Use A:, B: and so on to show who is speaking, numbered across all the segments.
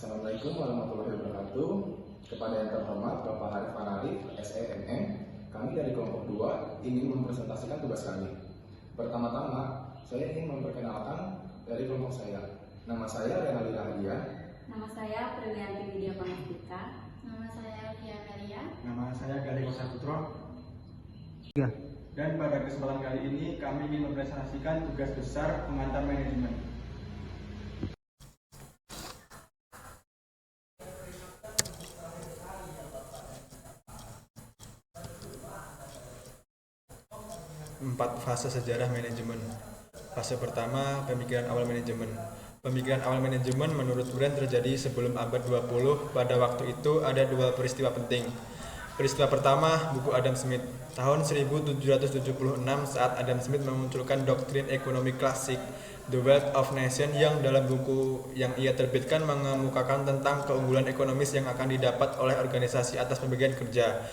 A: Assalamualaikum warahmatullahi wabarakatuh. Kepada yang terhormat Bapak Harif Anarif, SEMM, kami dari kelompok 2 ingin mempresentasikan tugas kami. Pertama-tama, saya ingin memperkenalkan dari kelompok saya. Nama saya Renaldi Rahadian.
B: Nama saya Prilianti Widya Pangastika.
C: Nama saya Alfia Melia.
D: Nama saya Galih Saputro. Dan pada kesempatan kali ini kami ingin mempresentasikan tugas besar pengantar manajemen. Empat fase sejarah manajemen. Fase pertama, pemikiran awal manajemen. Pemikiran awal manajemen menurut Brand terjadi sebelum abad 20. Pada waktu itu ada dua peristiwa penting. Peristiwa pertama, buku Adam Smith. Tahun 1776 saat Adam Smith memunculkan doktrin ekonomi klasik, The Wealth of Nations, yang dalam buku yang ia terbitkan mengemukakan tentang keunggulan ekonomis yang akan didapat oleh organisasi atas pembagian kerja.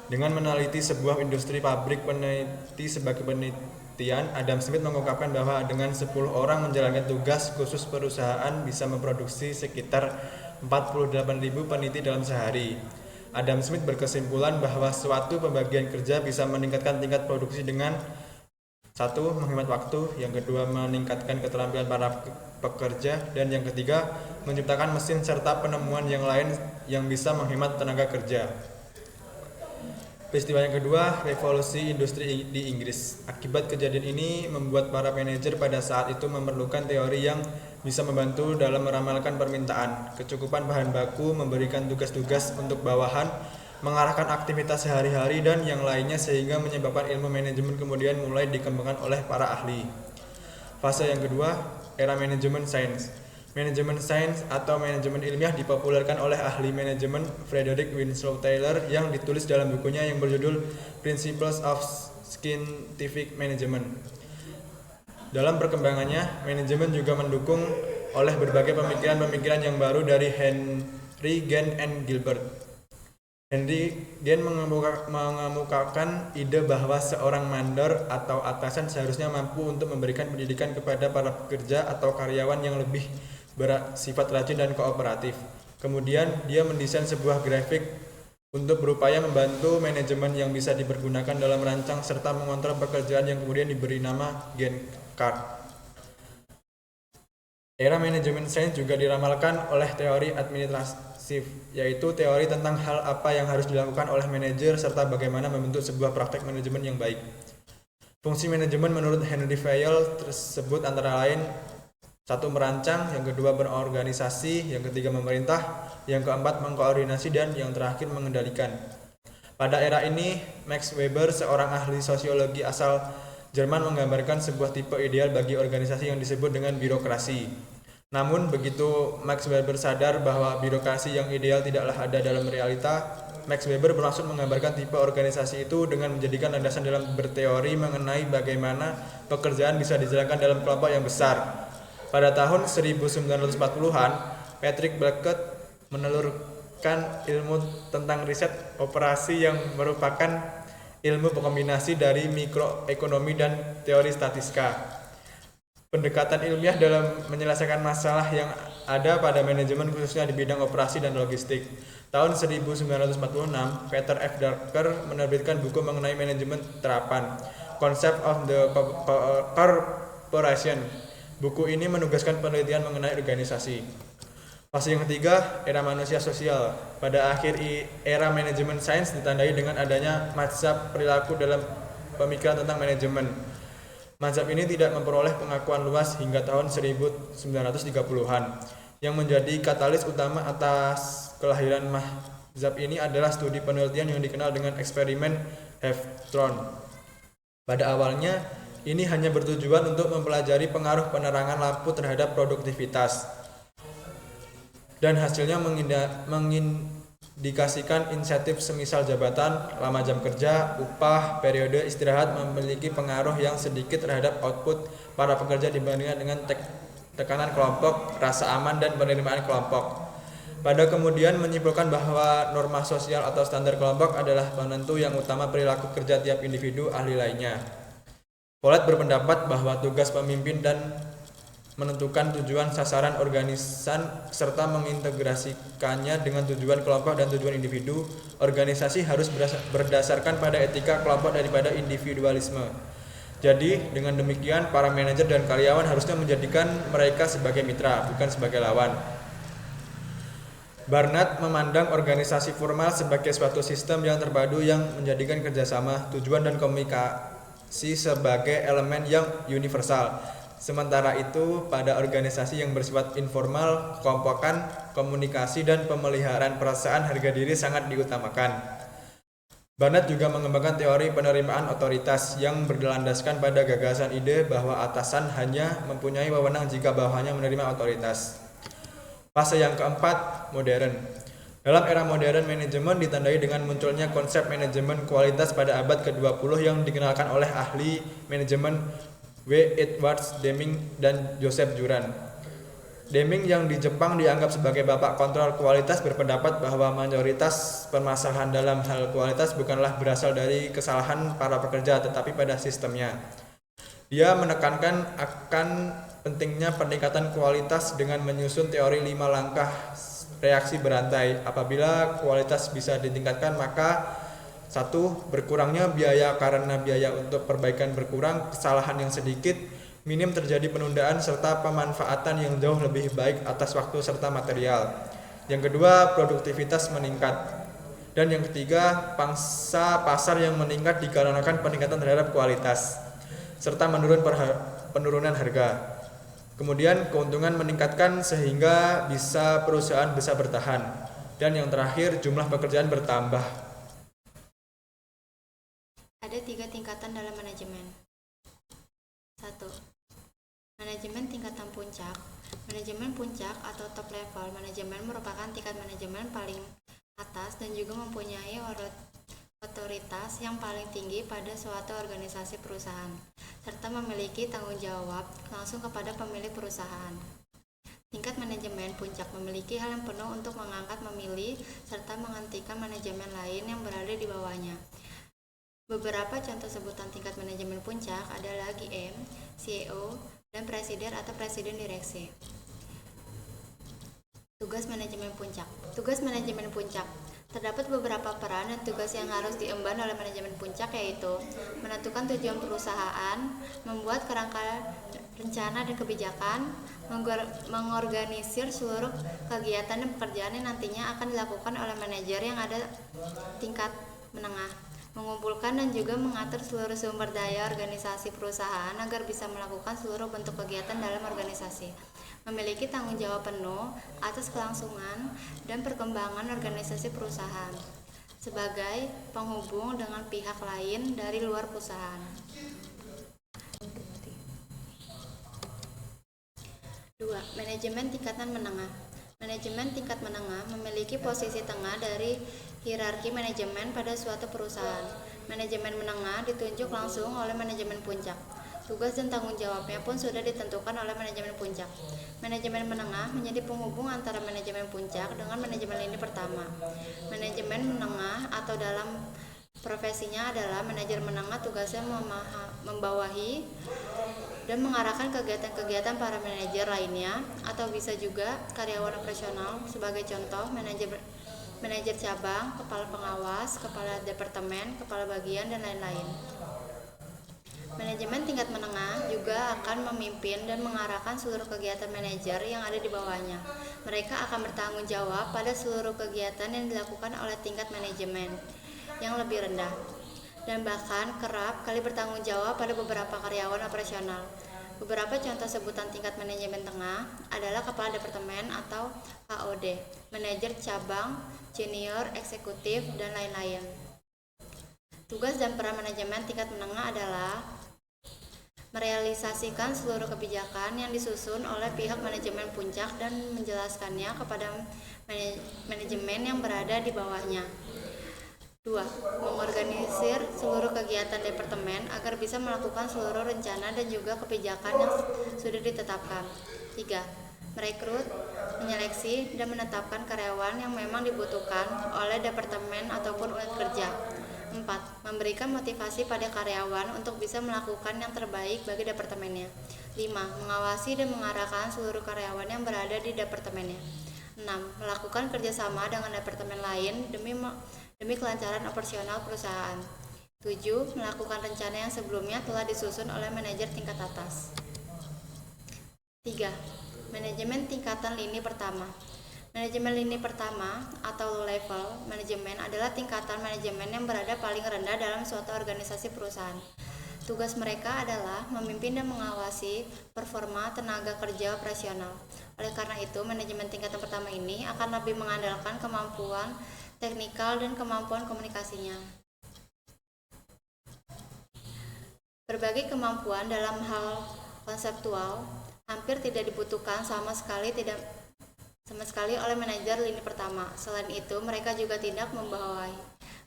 D: Dengan meneliti sebuah industri pabrik peneliti sebagai penelitian, Adam Smith mengungkapkan bahwa dengan 10 orang menjalankan tugas khusus perusahaan bisa memproduksi sekitar 48.000 peneliti dalam sehari. Adam Smith berkesimpulan bahwa suatu pembagian kerja bisa meningkatkan tingkat produksi dengan satu, menghemat waktu, yang kedua, meningkatkan keterampilan para pekerja, dan yang ketiga, menciptakan mesin serta penemuan yang lain yang bisa menghemat tenaga kerja. Peristiwa yang kedua, revolusi industri di Inggris. Akibat kejadian ini membuat para manajer pada saat itu memerlukan teori yang bisa membantu dalam meramalkan permintaan, kecukupan bahan baku, memberikan tugas-tugas untuk bawahan, mengarahkan aktivitas sehari-hari, dan yang lainnya, sehingga menyebabkan ilmu manajemen kemudian mulai dikembangkan oleh para ahli. Fase yang kedua, era manajemen sains. Manajemen sains atau manajemen ilmiah dipopulerkan oleh ahli manajemen Frederick Winslow Taylor yang ditulis dalam bukunya yang berjudul Principles of Scientific Management. Dalam perkembangannya, manajemen juga mendukung oleh berbagai pemikiran-pemikiran yang baru dari Henry Gantt and Gilbert. Henry Gantt mengemukakan ide bahwa seorang mandor atau atasan seharusnya mampu untuk memberikan pendidikan kepada para pekerja atau karyawan yang lebih bersifat rajin dan kooperatif. Kemudian dia mendesain sebuah grafik untuk berupaya membantu manajemen yang bisa dipergunakan dalam merancang serta mengontrol pekerjaan yang kemudian diberi nama Gantt chart. Era manajemen sains juga diramalkan oleh teori administratif, yaitu teori tentang hal apa yang harus dilakukan oleh manajer serta bagaimana membentuk sebuah praktek manajemen yang baik. Fungsi manajemen menurut Henry Fayol tersebut antara lain: satu, merancang, yang kedua, berorganisasi, yang ketiga, memerintah, yang keempat, mengkoordinasi, dan yang terakhir, mengendalikan. Pada era ini, Max Weber, seorang ahli sosiologi asal Jerman, menggambarkan sebuah tipe ideal bagi organisasi yang disebut dengan birokrasi. Namun, begitu Max Weber sadar bahwa birokrasi yang ideal tidaklah ada dalam realita, Max Weber bermaksud menggambarkan tipe organisasi itu dengan menjadikan landasan dalam berteori mengenai bagaimana pekerjaan bisa dijalankan dalam kelompok yang besar. Pada tahun 1940-an, Patrick Blackett menelurkan ilmu tentang riset operasi yang merupakan ilmu kombinasi dari mikroekonomi dan teori statistika. Pendekatan ilmiah dalam menyelesaikan masalah yang ada pada manajemen khususnya di bidang operasi dan logistik. Tahun 1946, Peter F. Drucker menerbitkan buku mengenai manajemen terapan, Concept of the Corporation. Buku ini menugaskan penelitian mengenai organisasi. Fase yang ketiga, era manusia sosial. Pada akhir era manajemen sains ditandai dengan adanya mazhab perilaku dalam pemikiran tentang manajemen. Mazhab ini tidak memperoleh pengakuan luas hingga tahun 1930-an. Yang menjadi katalis utama atas kelahiran mazhab ini adalah studi penelitian yang dikenal dengan eksperimen Heathorn. Pada awalnya, ini hanya bertujuan untuk mempelajari pengaruh penerangan lampu terhadap produktivitas. Dan hasilnya mengindikasikan insentif semisal jabatan, lama jam kerja, upah, periode istirahat memiliki pengaruh yang sedikit terhadap output para pekerja dibandingkan dengan tekanan kelompok, rasa aman, dan penerimaan kelompok. Pada kemudian menyimpulkan bahwa norma sosial atau standar kelompok adalah penentu yang utama perilaku kerja tiap individu ahli lainnya. Follett berpendapat bahwa tugas pemimpin dan menentukan tujuan sasaran organisan serta mengintegrasikannya dengan tujuan kelompok dan tujuan individu. Organisasi harus berdasarkan pada etika kelompok daripada individualisme. Jadi, dengan demikian para manajer dan karyawan harusnya menjadikan mereka sebagai mitra, bukan sebagai lawan. Barnard memandang organisasi formal sebagai suatu sistem yang terpadu yang menjadikan kerjasama, tujuan, dan komunikasi sebagai elemen yang universal. Sementara itu, pada organisasi yang bersifat informal, kekompokan, komunikasi, dan pemeliharaan perasaan harga diri sangat diutamakan. Barnard juga mengembangkan teori penerimaan otoritas yang berlandaskan pada gagasan ide bahwa atasan hanya mempunyai wewenang jika bawahannya menerima otoritas. Fase yang keempat, modern. Dalam era modern, manajemen ditandai dengan munculnya konsep manajemen kualitas pada abad ke-20 yang dikenalkan oleh ahli manajemen W. Edwards Deming dan Joseph Juran. Deming yang di Jepang dianggap sebagai bapak kontrol kualitas berpendapat bahwa mayoritas permasalahan dalam hal kualitas bukanlah berasal dari kesalahan para pekerja tetapi pada sistemnya. Dia menekankan akan pentingnya peningkatan kualitas dengan menyusun teori 5 langkah reaksi berantai. Apabila kualitas bisa ditingkatkan, maka 1. Berkurangnya biaya karena biaya untuk perbaikan berkurang, kesalahan yang sedikit, minim terjadi penundaan, serta pemanfaatan yang jauh lebih baik atas waktu serta material. Yang kedua, produktivitas meningkat. Dan yang ketiga, pangsa pasar yang meningkat dikarenakan peningkatan terhadap kualitas, serta penurunan harga. Kemudian keuntungan meningkatkan sehingga perusahaan bisa bertahan. Dan yang terakhir, jumlah pekerjaan bertambah.
C: Ada 3 tingkatan dalam manajemen. 1. Manajemen tingkatan puncak. Manajemen puncak atau top level manajemen merupakan tingkat manajemen paling atas dan juga mempunyai otoritas yang paling tinggi pada suatu organisasi perusahaan, serta memiliki tanggung jawab langsung kepada pemilik perusahaan. Tingkat manajemen puncak memiliki hal yang penuh untuk mengangkat, memilih, serta menghentikan manajemen lain yang berada di bawahnya. Beberapa contoh sebutan tingkat manajemen puncak adalah GM, CEO, dan presiden atau presiden direksi. Tugas manajemen puncak. Tugas manajemen puncak. Terdapat beberapa peran dan tugas yang harus diemban oleh manajemen puncak, yaitu menentukan tujuan perusahaan, membuat kerangka rencana dan kebijakan, mengorganisir seluruh kegiatan dan pekerjaan yang nantinya akan dilakukan oleh manajer yang ada tingkat menengah, mengumpulkan dan juga mengatur seluruh sumber daya organisasi perusahaan agar bisa melakukan seluruh bentuk kegiatan dalam organisasi, memiliki tanggung jawab penuh atas kelangsungan dan perkembangan organisasi perusahaan, sebagai penghubung dengan pihak lain dari luar perusahaan. 2. Manajemen tingkatan menengah. Manajemen tingkat menengah memiliki posisi tengah dari hierarki manajemen pada suatu perusahaan. Manajemen menengah ditunjuk langsung oleh manajemen puncak. Tugas dan tanggung jawabnya pun sudah ditentukan oleh manajemen puncak. Manajemen menengah menjadi penghubung antara manajemen puncak dengan manajemen lini pertama. Manajemen menengah atau dalam profesinya adalah manajer menengah, tugasnya membawahi dan mengarahkan kegiatan-kegiatan para manajer lainnya, atau bisa juga karyawan operasional. Sebagai contoh, manajer cabang, kepala pengawas, kepala departemen, kepala bagian, dan lain-lain. Manajemen tingkat menengah juga akan memimpin dan mengarahkan seluruh kegiatan manajer yang ada di bawahnya. Mereka akan bertanggung jawab pada seluruh kegiatan yang dilakukan oleh tingkat manajemen yang lebih rendah, dan bahkan kerap kali bertanggung jawab pada beberapa karyawan operasional. Beberapa contoh sebutan tingkat manajemen tengah adalah kepala departemen atau HOD, manajer cabang, junior, eksekutif, dan lain-lain. Tugas dan peran manajemen tingkat menengah adalah merealisasikan seluruh kebijakan yang disusun oleh pihak manajemen puncak dan menjelaskannya kepada manajemen yang berada di bawahnya. 2. Mengorganisir seluruh kegiatan departemen agar bisa melakukan seluruh rencana dan juga kebijakan yang sudah ditetapkan. 3. Merekrut, menyeleksi, dan menetapkan karyawan yang memang dibutuhkan oleh departemen ataupun unit kerja. 4. Memberikan motivasi pada karyawan untuk bisa melakukan yang terbaik bagi departemennya. 5. Mengawasi dan mengarahkan seluruh karyawan yang berada di departemennya. 6. Melakukan kerjasama dengan departemen lain demi kelancaran operasional perusahaan. 7. Melakukan rencana yang sebelumnya telah disusun oleh manajer tingkat atas. 3. Manajemen tingkatan lini pertama. Manajemen lini pertama atau low level manajemen adalah tingkatan manajemen yang berada paling rendah dalam suatu organisasi perusahaan. Tugas mereka adalah memimpin dan mengawasi performa tenaga kerja operasional. Oleh karena itu, manajemen tingkatan pertama ini akan lebih mengandalkan kemampuan teknikal dan kemampuan komunikasinya. Berbagai kemampuan dalam hal konseptual hampir tidak dibutuhkan sama sekali oleh manajer lini pertama. Selain itu, mereka juga tidak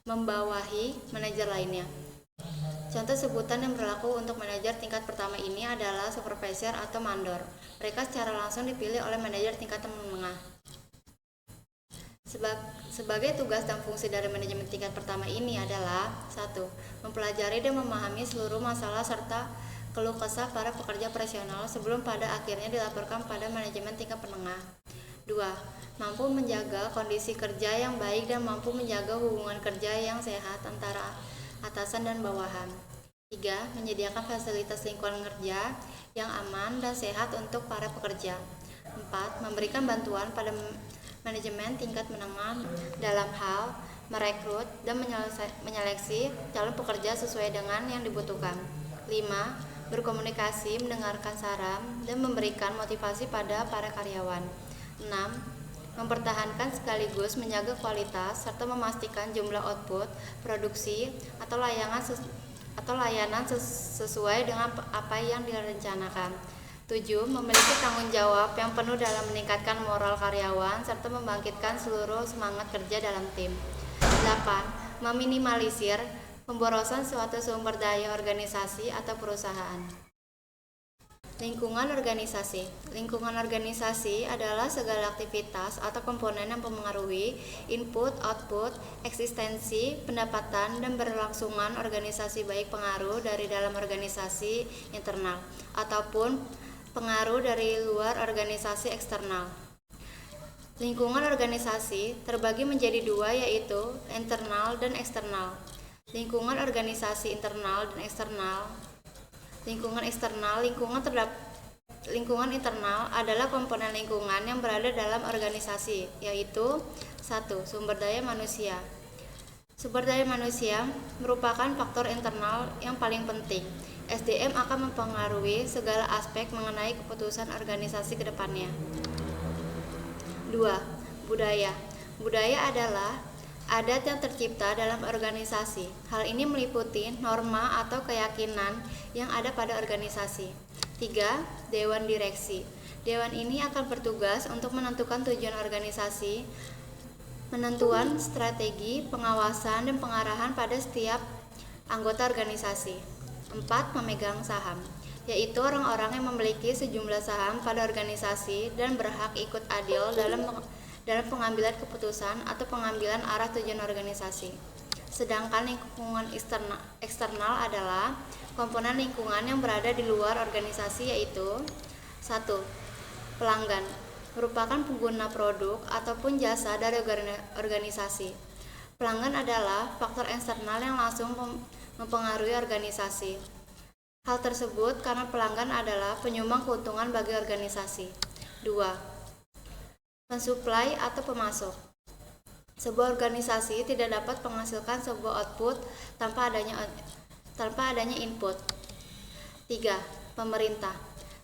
C: membawahi manajer lainnya. Contoh sebutan yang berlaku untuk manajer tingkat pertama ini adalah supervisor atau mandor. Mereka secara langsung dipilih oleh manajer tingkat menengah. Sebagai tugas dan fungsi dari manajemen tingkat pertama ini adalah 1. Mempelajari dan memahami seluruh masalah serta keluh kesah para pekerja operasional sebelum pada akhirnya dilaporkan pada manajemen tingkat menengah. 2. Mampu menjaga kondisi kerja yang baik dan mampu menjaga hubungan kerja yang sehat antara atasan dan bawahan. 3. Menyediakan fasilitas lingkungan kerja yang aman dan sehat untuk para pekerja. 4. Memberikan bantuan pada manajemen tingkat menengah dalam hal merekrut dan menyeleksi calon pekerja sesuai dengan yang dibutuhkan. 5. Berkomunikasi, mendengarkan saran, dan memberikan motivasi pada para karyawan. 6. Mempertahankan sekaligus menjaga kualitas serta memastikan jumlah output, produksi, atau layanan sesuai dengan apa yang direncanakan. 7. Memiliki tanggung jawab yang penuh dalam meningkatkan moral karyawan serta membangkitkan seluruh semangat kerja dalam tim. 8. Meminimalisir pemborosan suatu sumber daya organisasi atau perusahaan. Lingkungan organisasi. Lingkungan organisasi adalah segala aktivitas atau komponen yang mempengaruhi input, output, eksistensi, pendapatan, dan berlangsungan organisasi, baik pengaruh dari dalam organisasi internal ataupun pengaruh dari luar organisasi eksternal. Lingkungan organisasi terbagi menjadi dua, yaitu internal dan eksternal. Lingkungan organisasi internal dan eksternal. Lingkungan internal adalah komponen lingkungan yang berada dalam organisasi, yaitu 1. Sumber daya manusia. Sumber daya manusia merupakan faktor internal yang paling penting. SDM akan mempengaruhi segala aspek mengenai keputusan organisasi ke depannya. 2. Budaya. Budaya adalah adat yang tercipta dalam organisasi. Hal ini meliputi norma atau keyakinan yang ada pada organisasi. 3. Dewan direksi. Dewan ini akan bertugas untuk menentukan tujuan organisasi, menentukan strategi, pengawasan, dan pengarahan pada setiap anggota organisasi. 4. Pemegang saham, yaitu orang-orang yang memiliki sejumlah saham pada organisasi dan berhak ikut adil dalam pengambilan keputusan atau pengambilan arah tujuan organisasi. Sedangkan lingkungan eksternal adalah komponen lingkungan yang berada di luar organisasi, yaitu 1. Pelanggan, merupakan pengguna produk ataupun jasa dari organisasi. Pelanggan adalah faktor eksternal yang langsung mempengaruhi organisasi. Hal tersebut karena pelanggan adalah penyumbang keuntungan bagi organisasi. 2. Pensuplai atau pemasok. Sebuah organisasi tidak dapat menghasilkan sebuah output tanpa adanya input. 3. Pemerintah.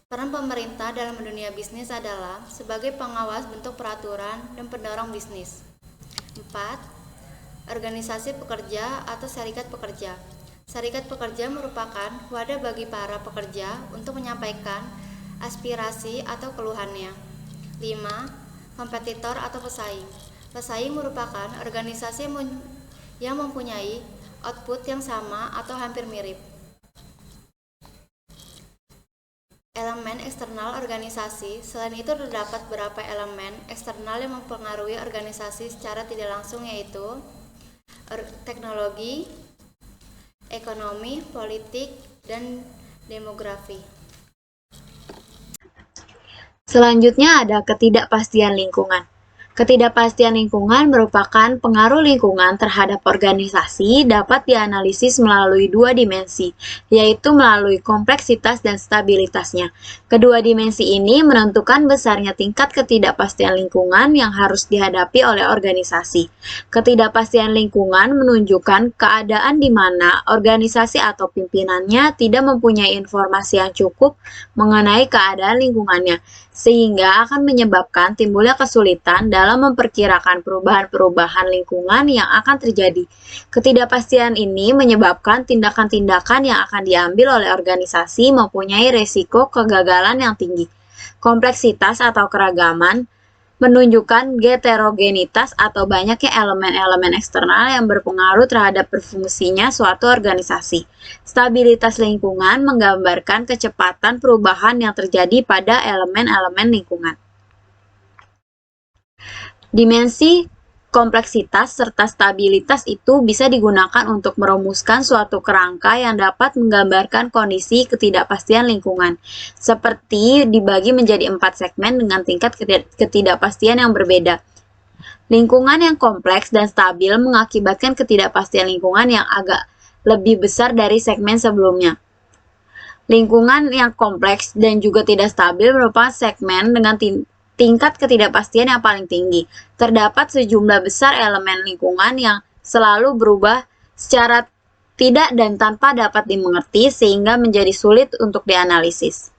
C: Peran pemerintah dalam dunia bisnis adalah sebagai pengawas bentuk peraturan dan pendorong bisnis. 4. Organisasi pekerja atau serikat pekerja. Serikat pekerja merupakan wadah bagi para pekerja untuk menyampaikan aspirasi atau keluhannya. 5. Kompetitor atau pesaing. Pesaing merupakan organisasi yang mempunyai output yang sama atau hampir mirip. Elemen eksternal organisasi. Selain itu terdapat beberapa elemen eksternal yang mempengaruhi organisasi secara tidak langsung, yaitu teknologi, ekonomi, politik, dan demografi. Selanjutnya ada ketidakpastian lingkungan. Ketidakpastian lingkungan merupakan pengaruh lingkungan terhadap organisasi dapat dianalisis melalui dua dimensi, yaitu melalui kompleksitas dan stabilitasnya. Kedua dimensi ini menentukan besarnya tingkat ketidakpastian lingkungan yang harus dihadapi oleh organisasi. Ketidakpastian lingkungan menunjukkan keadaan di mana organisasi atau pimpinannya tidak mempunyai informasi yang cukup mengenai keadaan lingkungannya, sehingga akan menyebabkan timbulnya kesulitan dalam memperkirakan perubahan-perubahan lingkungan yang akan terjadi. Ketidakpastian ini menyebabkan tindakan-tindakan yang akan diambil oleh organisasi mempunyai resiko kegagalan yang tinggi. Kompleksitas atau keragaman menunjukkan heterogenitas atau banyaknya elemen-elemen eksternal yang berpengaruh terhadap berfungsinya suatu organisasi. Stabilitas lingkungan menggambarkan kecepatan perubahan yang terjadi pada elemen-elemen lingkungan. Dimensi kompleksitas serta stabilitas itu bisa digunakan untuk merumuskan suatu kerangka yang dapat menggambarkan kondisi ketidakpastian lingkungan, seperti dibagi menjadi 4 segmen dengan tingkat ketidakpastian yang berbeda. Lingkungan yang kompleks dan stabil mengakibatkan ketidakpastian lingkungan yang agak lebih besar dari segmen sebelumnya. Lingkungan yang kompleks dan juga tidak stabil merupakan segmen dengan tingkat ketidakpastian yang paling tinggi. Terdapat sejumlah besar elemen lingkungan yang selalu berubah secara tidak dan tanpa dapat dimengerti sehingga menjadi sulit untuk dianalisis.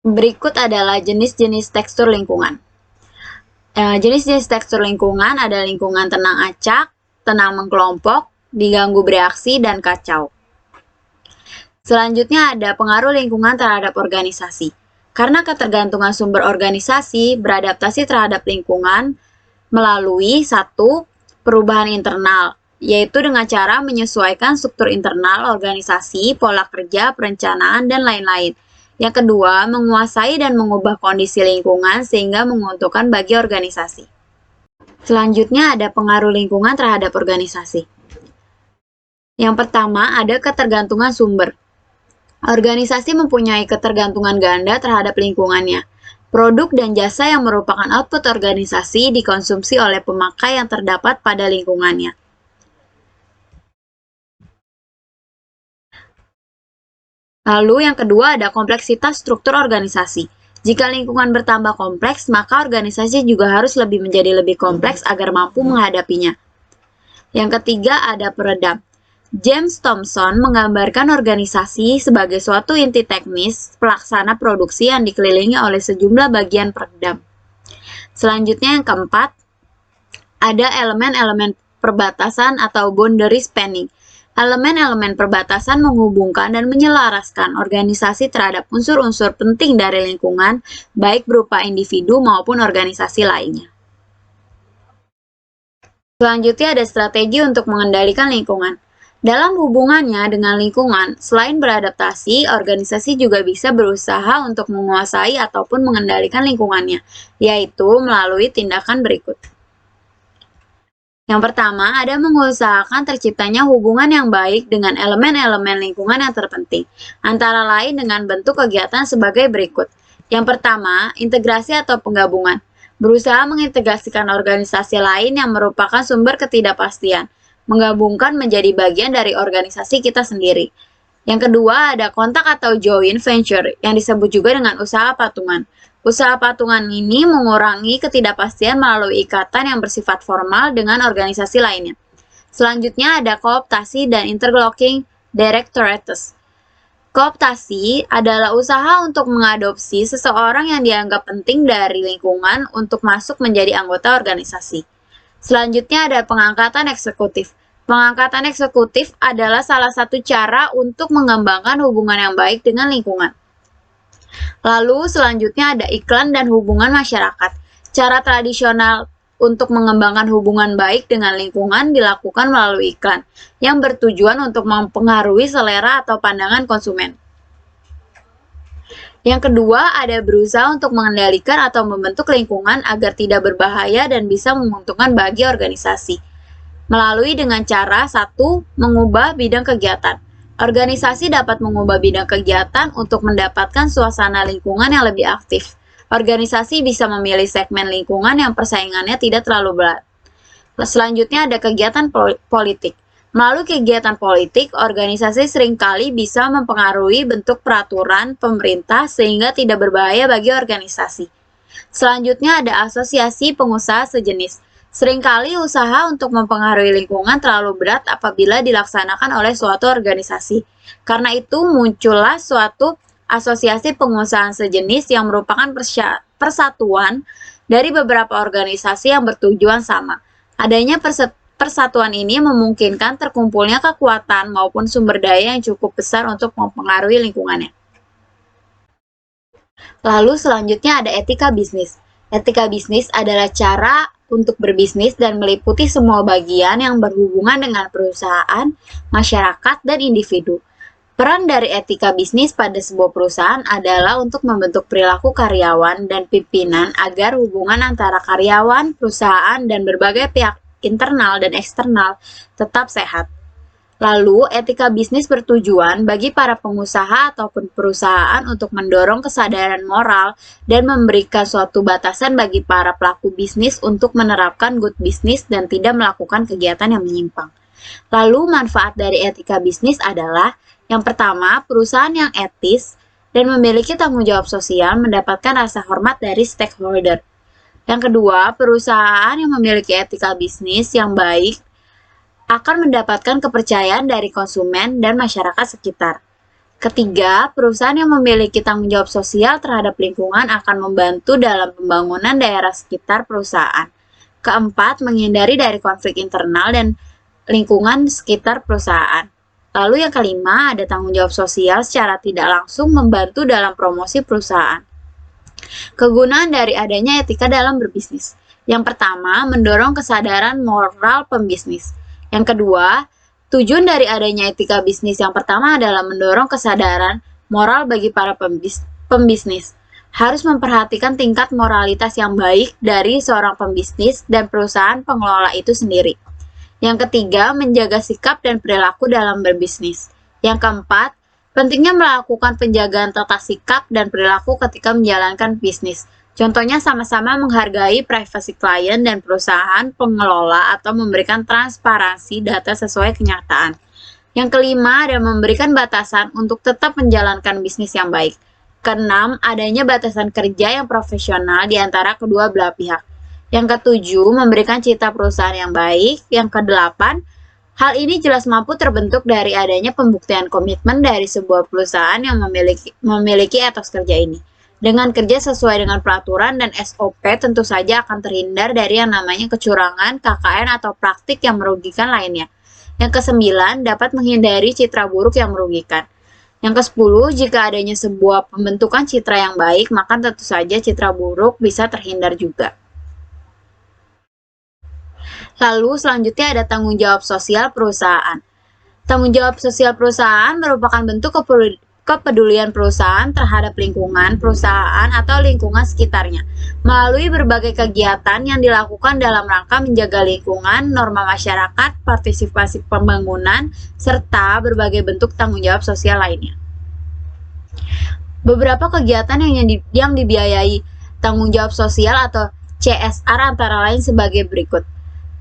C: Berikut adalah jenis-jenis tekstur lingkungan. Jenis-jenis tekstur lingkungan ada lingkungan tenang acak, tenang mengkelompok, diganggu bereaksi, dan kacau. Selanjutnya ada pengaruh lingkungan terhadap organisasi. Karena ketergantungan sumber organisasi beradaptasi terhadap lingkungan melalui 1. Perubahan internal, yaitu dengan cara menyesuaikan struktur internal organisasi, pola kerja, perencanaan, dan lain-lain. Yang kedua, menguasai dan mengubah kondisi lingkungan sehingga menguntungkan bagi organisasi. Selanjutnya ada pengaruh lingkungan terhadap organisasi. Yang pertama ada ketergantungan sumber. Organisasi mempunyai ketergantungan ganda terhadap lingkungannya. Produk dan jasa yang merupakan output organisasi dikonsumsi oleh pemakai yang terdapat pada lingkungannya. Lalu yang kedua ada kompleksitas struktur organisasi. Jika lingkungan bertambah kompleks, maka organisasi juga harus menjadi lebih kompleks agar mampu menghadapinya. Yang ketiga ada peredam. James Thomson menggambarkan organisasi sebagai suatu inti teknis pelaksana produksi yang dikelilingi oleh sejumlah bagian peredam. Selanjutnya yang keempat, ada elemen-elemen perbatasan atau boundary spanning. Elemen-elemen perbatasan menghubungkan dan menyelaraskan organisasi terhadap unsur-unsur penting dari lingkungan, baik berupa individu maupun organisasi lainnya. Selanjutnya ada strategi untuk mengendalikan lingkungan. Dalam hubungannya dengan lingkungan, selain beradaptasi, organisasi juga bisa berusaha untuk menguasai ataupun mengendalikan lingkungannya, yaitu melalui tindakan berikut. Yang pertama, ada mengusahakan terciptanya hubungan yang baik dengan elemen-elemen lingkungan yang terpenting, antara lain dengan bentuk kegiatan sebagai berikut. Yang pertama, integrasi atau penggabungan. Berusaha mengintegrasikan organisasi lain yang merupakan sumber ketidakpastian, menggabungkan menjadi bagian dari organisasi kita sendiri. Yang kedua ada kontak atau joint venture yang disebut juga dengan usaha patungan. Usaha patungan ini mengurangi ketidakpastian melalui ikatan yang bersifat formal dengan organisasi lainnya. Selanjutnya ada kooptasi dan interlocking directorates. Kooptasi adalah usaha untuk mengadopsi seseorang yang dianggap penting dari lingkungan untuk masuk menjadi anggota organisasi. Selanjutnya ada pengangkatan eksekutif. Pengangkatan eksekutif adalah salah satu cara untuk mengembangkan hubungan yang baik dengan lingkungan. Lalu selanjutnya ada iklan dan hubungan masyarakat. Cara tradisional untuk mengembangkan hubungan baik dengan lingkungan dilakukan melalui iklan, yang bertujuan untuk mempengaruhi selera atau pandangan konsumen. Yang kedua, ada berusaha untuk mengendalikan atau membentuk lingkungan agar tidak berbahaya dan bisa menguntungkan bagi organisasi. Melalui dengan cara 1. Mengubah bidang kegiatan.
E: Organisasi dapat mengubah bidang kegiatan untuk mendapatkan suasana lingkungan yang lebih aktif. Organisasi bisa memilih segmen lingkungan yang persaingannya tidak terlalu berat. Selanjutnya ada kegiatan politik. Melalui kegiatan politik, organisasi seringkali bisa mempengaruhi bentuk peraturan pemerintah sehingga tidak berbahaya bagi organisasi. Selanjutnya ada asosiasi pengusaha sejenis. Seringkali usaha untuk mempengaruhi lingkungan terlalu berat apabila dilaksanakan oleh suatu organisasi. Karena itu muncullah suatu asosiasi pengusaha sejenis yang merupakan persatuan dari beberapa organisasi yang bertujuan sama. Adanya persatuan ini memungkinkan terkumpulnya kekuatan maupun sumber daya yang cukup besar untuk mempengaruhi lingkungannya. Lalu selanjutnya ada etika bisnis. Etika bisnis adalah cara untuk berbisnis dan meliputi semua bagian yang berhubungan dengan perusahaan, masyarakat, dan individu. Peran dari etika bisnis pada sebuah perusahaan adalah untuk membentuk perilaku karyawan dan pimpinan agar hubungan antara karyawan, perusahaan, dan berbagai pihak internal dan eksternal tetap sehat. Lalu, etika bisnis bertujuan bagi para pengusaha ataupun perusahaan untuk mendorong kesadaran moral dan memberikan suatu batasan bagi para pelaku bisnis untuk menerapkan good business dan tidak melakukan kegiatan yang menyimpang. Lalu, manfaat dari etika bisnis adalah yang pertama, perusahaan yang etis dan memiliki tanggung jawab sosial mendapatkan rasa hormat dari stakeholder. Yang kedua, perusahaan yang memiliki etika bisnis yang baik akan mendapatkan kepercayaan dari konsumen dan masyarakat sekitar. Ketiga, perusahaan yang memiliki tanggung jawab sosial terhadap lingkungan akan membantu dalam pembangunan daerah sekitar perusahaan. Keempat, menghindari dari konflik internal dan lingkungan sekitar perusahaan. Lalu yang kelima, ada tanggung jawab sosial secara tidak langsung membantu dalam promosi perusahaan. Kegunaan dari adanya etika dalam berbisnis. Yang pertama, mendorong kesadaran moral pembisnis. Yang kedua, tujuan dari adanya etika bisnis yang pertama adalah mendorong kesadaran moral bagi para pembisnis. Harus memperhatikan tingkat moralitas yang baik dari seorang pembisnis dan perusahaan pengelola itu sendiri. Yang ketiga, menjaga sikap dan perilaku dalam berbisnis. Yang keempat, pentingnya melakukan penjagaan tata sikap dan perilaku ketika menjalankan bisnis. Contohnya sama-sama menghargai privasi klien dan perusahaan pengelola atau memberikan transparansi data sesuai kenyataan. Yang kelima, ada memberikan batasan untuk tetap menjalankan bisnis yang baik. Keenam, adanya batasan kerja yang profesional di antara kedua belah pihak. Yang ketujuh, memberikan citra perusahaan yang baik. Yang kedelapan, hal ini jelas mampu terbentuk dari adanya pembuktian komitmen dari sebuah perusahaan yang memiliki etos kerja ini. Dengan kerja sesuai dengan peraturan dan SOP, tentu saja akan terhindar dari yang namanya kecurangan, KKN, atau praktik yang merugikan lainnya. Yang kesembilan, dapat menghindari citra buruk yang merugikan. Yang kesepuluh, jika adanya sebuah pembentukan citra yang baik, maka tentu saja citra buruk bisa terhindar juga. Lalu selanjutnya ada tanggung jawab sosial perusahaan. Tanggung jawab sosial perusahaan merupakan bentuk kepedulian perusahaan terhadap lingkungan perusahaan atau lingkungan sekitarnya melalui berbagai kegiatan yang dilakukan dalam rangka menjaga lingkungan, norma masyarakat, partisipasi pembangunan, serta berbagai bentuk tanggung jawab sosial lainnya. Beberapa kegiatan yang dibiayai tanggung jawab sosial atau CSR antara lain sebagai berikut.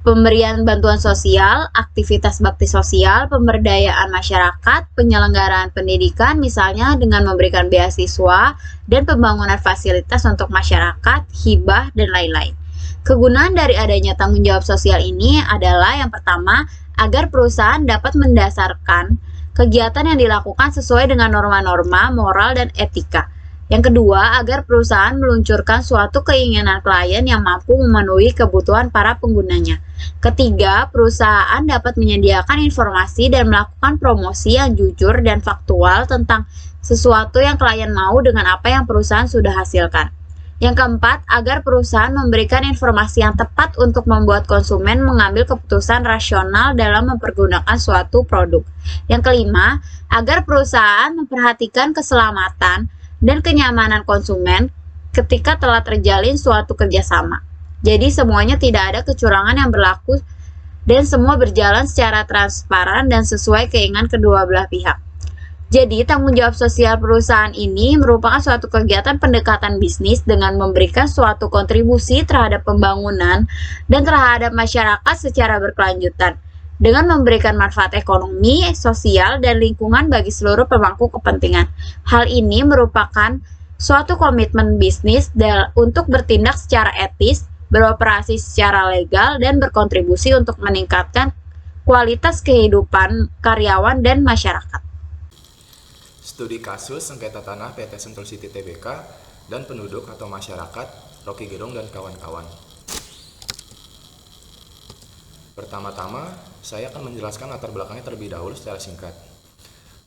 E: Pemberian bantuan sosial, aktivitas bakti sosial, pemberdayaan masyarakat, penyelenggaraan pendidikan misalnya dengan memberikan beasiswa, dan pembangunan fasilitas untuk masyarakat, hibah, dan lain-lain. Kegunaan dari adanya tanggung jawab sosial ini adalah yang pertama, agar perusahaan dapat mendasarkan kegiatan yang dilakukan sesuai dengan norma-norma, moral, dan etika. Yang kedua, agar perusahaan meluncurkan suatu keinginan klien yang mampu memenuhi kebutuhan para penggunanya. Ketiga, perusahaan dapat menyediakan informasi dan melakukan promosi yang jujur dan faktual tentang sesuatu yang klien mau dengan apa yang perusahaan sudah hasilkan. Yang keempat, agar perusahaan memberikan informasi yang tepat untuk membuat konsumen mengambil keputusan rasional dalam mempergunakan suatu produk. Yang kelima, agar perusahaan memperhatikan keselamatan dan kenyamanan konsumen ketika telah terjalin suatu kerjasama. Jadi semuanya tidak ada kecurangan yang berlaku dan semua berjalan secara transparan dan sesuai keinginan kedua belah pihak. Jadi, tanggung jawab sosial perusahaan ini merupakan suatu kegiatan pendekatan bisnis dengan memberikan suatu kontribusi terhadap pembangunan dan terhadap masyarakat secara berkelanjutan, dengan memberikan manfaat ekonomi, sosial, dan lingkungan bagi seluruh pemangku kepentingan. Hal ini merupakan suatu komitmen bisnis untuk bertindak secara etis, beroperasi secara legal, dan berkontribusi untuk meningkatkan kualitas kehidupan karyawan dan masyarakat.
A: Studi kasus sengketa tanah PT Sentul City Tbk dan penduduk atau masyarakat Rocky Gerung dan kawan-kawan. Pertama-tama, saya akan menjelaskan latar belakangnya terlebih dahulu secara singkat.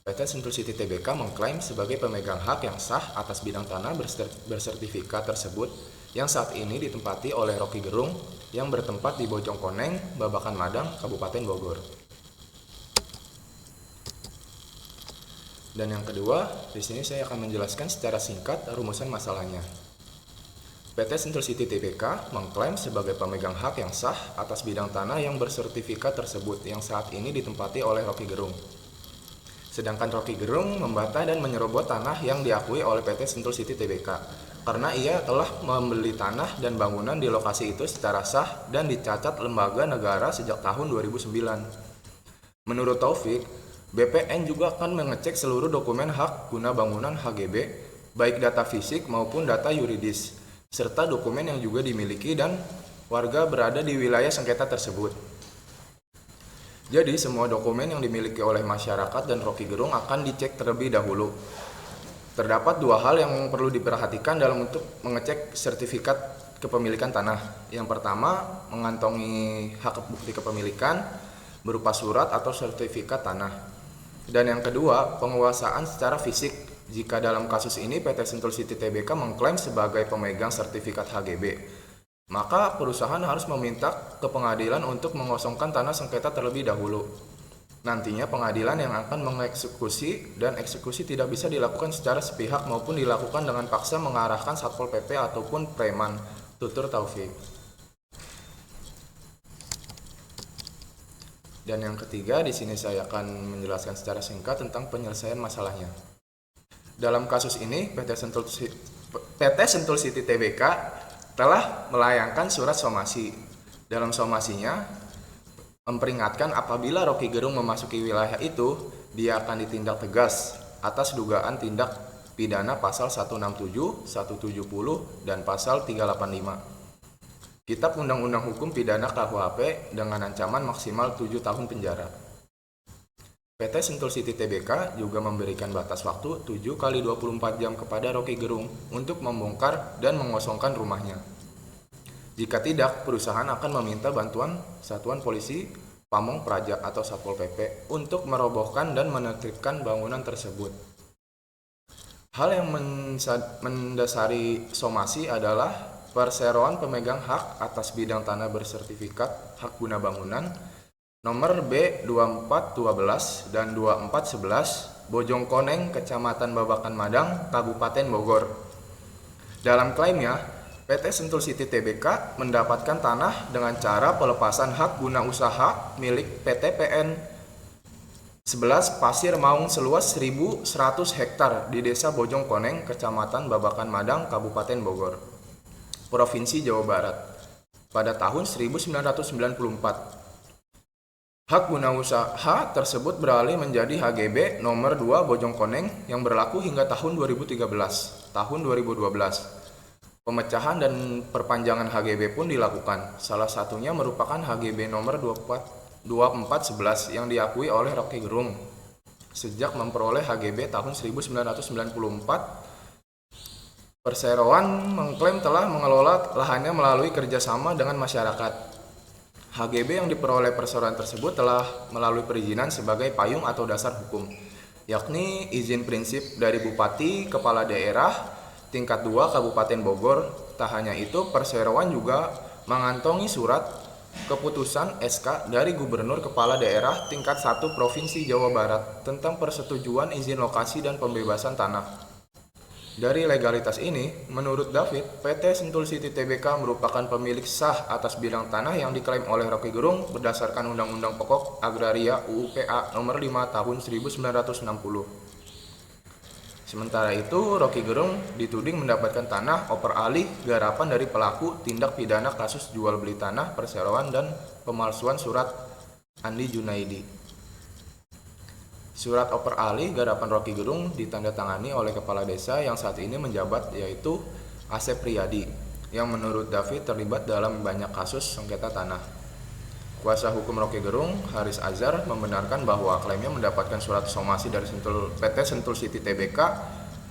A: PT Sentul City Tbk mengklaim sebagai pemegang hak yang sah atas bidang tanah bersertifikat tersebut yang saat ini ditempati oleh Rocky Gerung yang bertempat di Bojongkoneng, Babakan Madang, Kabupaten Bogor. Dan yang kedua, di sini saya akan menjelaskan secara singkat rumusan masalahnya. PT Sentul City Tbk mengklaim sebagai pemegang hak yang sah atas bidang tanah yang bersertifikat tersebut yang saat ini ditempati oleh Rocky Gerung. Sedangkan Rocky Gerung membantah dan menyerobot tanah yang diakui oleh PT Sentul City Tbk karena ia telah membeli tanah dan bangunan di lokasi itu secara sah dan dicatat lembaga negara sejak tahun 2009. Menurut Taufik, BPN juga akan mengecek seluruh dokumen hak guna bangunan HGB, baik data fisik maupun data yuridis, serta dokumen yang juga dimiliki dan warga berada di wilayah sengketa tersebut. Jadi semua dokumen yang dimiliki oleh masyarakat dan Rocky Gerung akan dicek terlebih dahulu. Terdapat dua hal yang perlu diperhatikan dalam untuk mengecek sertifikat kepemilikan tanah. Yang pertama, mengantongi hak bukti kepemilikan berupa surat atau sertifikat tanah. Dan yang kedua, penguasaan secara fisik. Jika dalam kasus ini PT Sentul City Tbk mengklaim sebagai pemegang sertifikat HGB, maka perusahaan harus meminta ke pengadilan untuk mengosongkan tanah sengketa terlebih dahulu. Nantinya pengadilan yang akan mengeksekusi dan eksekusi tidak bisa dilakukan secara sepihak maupun dilakukan dengan paksa mengarahkan Satpol PP ataupun preman, tutur Taufik. Dan yang ketiga, di sini saya akan menjelaskan secara singkat tentang penyelesaian masalahnya. Dalam kasus ini, PT Sentul City Tbk telah melayangkan surat somasi. Dalam somasinya, memperingatkan apabila Rocky Gerung memasuki wilayah itu, dia akan ditindak tegas atas dugaan tindak pidana pasal 167, 170, dan pasal 385. Kitab Undang-Undang Hukum Pidana KUHP dengan ancaman maksimal 7 tahun penjara. PT Sentul City Tbk juga memberikan batas waktu 7 kali 24 jam kepada Rocky Gerung untuk membongkar dan mengosongkan rumahnya. Jika tidak, perusahaan akan meminta bantuan Satuan Polisi Pamong Praja atau Satpol PP untuk merobohkan dan menertibkan bangunan tersebut. Hal yang mendasari somasi adalah perseroan pemegang hak atas bidang tanah bersertifikat hak guna bangunan nomor B2412 dan 2411 Bojongkoneng, Kecamatan Babakan Madang, Kabupaten Bogor. Dalam klaimnya, PT Sentul City Tbk mendapatkan tanah dengan cara pelepasan hak guna usaha milik PT PN 11 Pasir Maung seluas 1.100 hektar di Desa Bojongkoneng, Kecamatan Babakan Madang, Kabupaten Bogor, Provinsi Jawa Barat, pada tahun 1994. Hak guna usaha tersebut beralih menjadi HGB nomor 2 Bojongkoneng yang berlaku hingga tahun 2013. Tahun 2012, pemecahan dan perpanjangan HGB pun dilakukan. Salah satunya merupakan HGB nomor 2411 yang diakui oleh Rocky Gerung. Sejak memperoleh HGB tahun 1994, perseroan mengklaim telah mengelola lahannya melalui kerjasama dengan masyarakat. HGB yang diperoleh perseroan tersebut telah melalui perizinan sebagai payung atau dasar hukum, yakni izin prinsip dari Bupati Kepala Daerah tingkat 2 Kabupaten Bogor. Tak hanya itu, perseroan juga mengantongi surat keputusan SK dari Gubernur Kepala Daerah tingkat 1 Provinsi Jawa Barat tentang persetujuan izin lokasi dan pembebasan tanah. Dari legalitas ini, menurut David, PT Sentul City Tbk merupakan pemilik sah atas bidang tanah yang diklaim oleh Rocky Gerung berdasarkan Undang-Undang Pokok Agraria UU PA nomor 5 tahun 1960. Sementara itu, Rocky Gerung dituding mendapatkan tanah oper alih garapan dari pelaku tindak pidana kasus jual beli tanah, perseroan, dan pemalsuan surat Andi Junaidi. Surat oper alih garapan Rocky Gerung ditandatangani oleh kepala desa yang saat ini menjabat, yaitu Asep Riyadi, yang menurut David terlibat dalam banyak kasus sengketa tanah. Kuasa hukum Rocky Gerung, Haris Azhar, membenarkan bahwa klaimnya mendapatkan surat somasi dari PT Sentul City Tbk,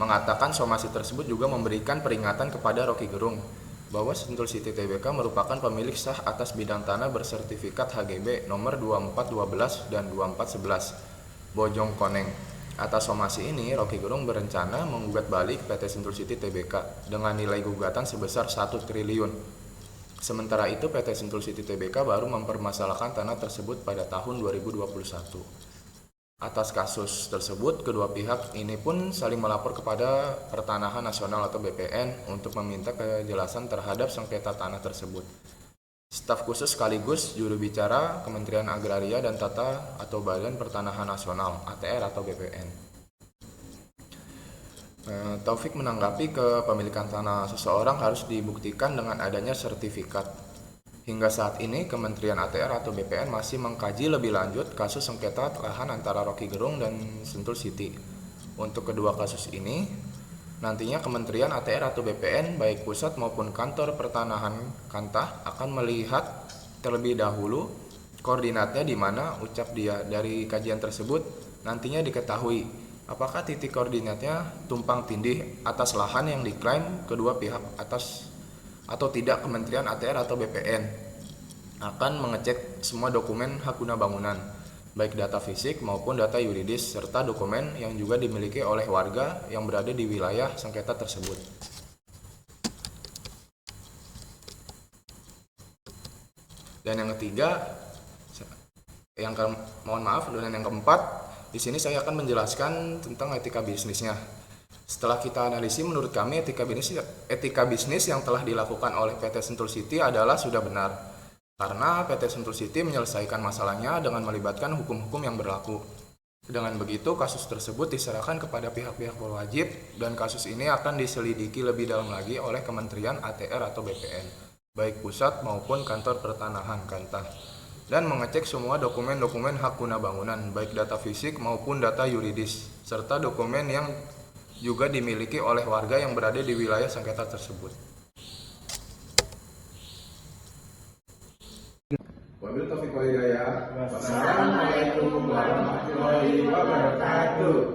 A: mengatakan somasi tersebut juga memberikan peringatan kepada Rocky Gerung bahwa Sentul City Tbk merupakan pemilik sah atas bidang tanah bersertifikat HGB nomor 2412 dan 2411 Bojong Koneng. Atas somasi ini, Rocky Gerung berencana menggugat balik PT Sentul City Tbk dengan nilai gugatan sebesar 1 triliun. Sementara itu, PT Sentul City Tbk baru mempermasalahkan tanah tersebut pada tahun 2021. Atas kasus tersebut, kedua pihak ini pun saling melapor kepada Pertanahan Nasional atau BPN untuk meminta kejelasan terhadap sengketa tanah tersebut. Staf khusus sekaligus juru bicara Kementerian Agraria dan Tata atau Badan Pertanahan Nasional ATR atau BPN. Taufik menanggapi kepemilikan tanah seseorang harus dibuktikan dengan adanya sertifikat. Hingga saat ini, Kementerian ATR atau BPN masih mengkaji lebih lanjut kasus sengketa lahan antara Rocky Gerung dan Sentul City. Untuk kedua kasus ini, nantinya Kementerian ATR atau BPN, baik pusat maupun kantor pertanahan Kantah, akan melihat terlebih dahulu koordinatnya di mana, ucap dia. Dari kajian tersebut, nantinya diketahui apakah titik koordinatnya tumpang tindih atas lahan yang diklaim kedua pihak atas atau tidak. Kementerian ATR atau BPN akan mengecek semua dokumen hak guna bangunan, baik data fisik maupun data yuridis, serta dokumen yang juga dimiliki oleh warga yang berada di wilayah sengketa tersebut. Dan yang ketiga, yang keempat, di sini saya akan menjelaskan tentang etika bisnisnya. Setelah kita analisis, menurut kami etika bisnis yang telah dilakukan oleh PT Sentul City adalah sudah benar. Karena PT Sentul City menyelesaikan masalahnya dengan melibatkan hukum-hukum yang berlaku. Dengan begitu, kasus tersebut diserahkan kepada pihak-pihak berwajib dan kasus ini akan diselidiki lebih dalam lagi oleh Kementerian ATR atau BPN, baik pusat maupun kantor pertanahan Kantah, dan mengecek semua dokumen-dokumen hak guna bangunan, baik data fisik maupun data yuridis, serta dokumen yang juga dimiliki oleh warga yang berada di wilayah sengketa tersebut. Wabillahi taufiq wal hidayah. Wassalamualaikum warahmatullahi wabarakatuh.